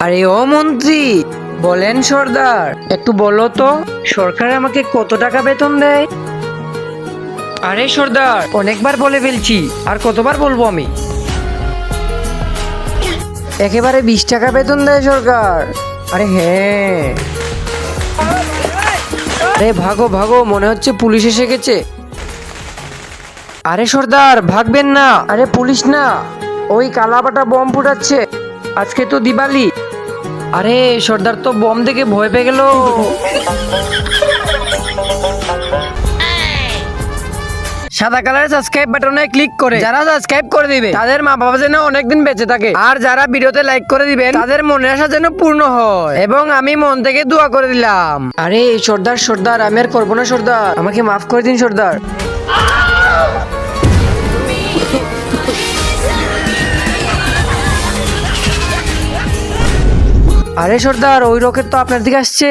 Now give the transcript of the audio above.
আরে ও মন্ত্রী, বলেন সর্দার, একটু বলো তো সরকার আমাকে কত টাকা বেতন দেয়? আরে সর্দার, অনেকবার বলে ফেলছি, আর কতবার বলবো আমি? একেবারে 20 টাকা বেতন দেয় সরকার। আরে হ্যাঁ। আরে ভাগো ভাগো, মনে হচ্ছে পুলিশ এসে গেছে। আরে সর্দার ভাগবেন না, আরে পুলিশ না, ওই কালাবাটা বম ফুটাচ্ছে, আজকে তো দিওয়ালি। আরে সর্দার তো বম দেখে ভয় পেয়ে গেল। সাদা কালারের সাবস্ক্রাইব বাটনে ক্লিক করে যারা সাবস্ক্রাইব করে দিবে তাদের মা বাবা যেন অনেকদিন বেঁচে থাকে, আর যারা ভিডিওতে লাইক করে দিবেন তাদের মনের আশা যেন পূর্ণ হয়, এবং আমি মন থেকে দোয়া করে দিলাম। আরে সর্দার সর্দার, আমি আর করবো না সর্দার, আমাকে মাফ করে দিন সর্দার। আরে সর্দার, ওই রকেট তো আপনার দিকে আসছে।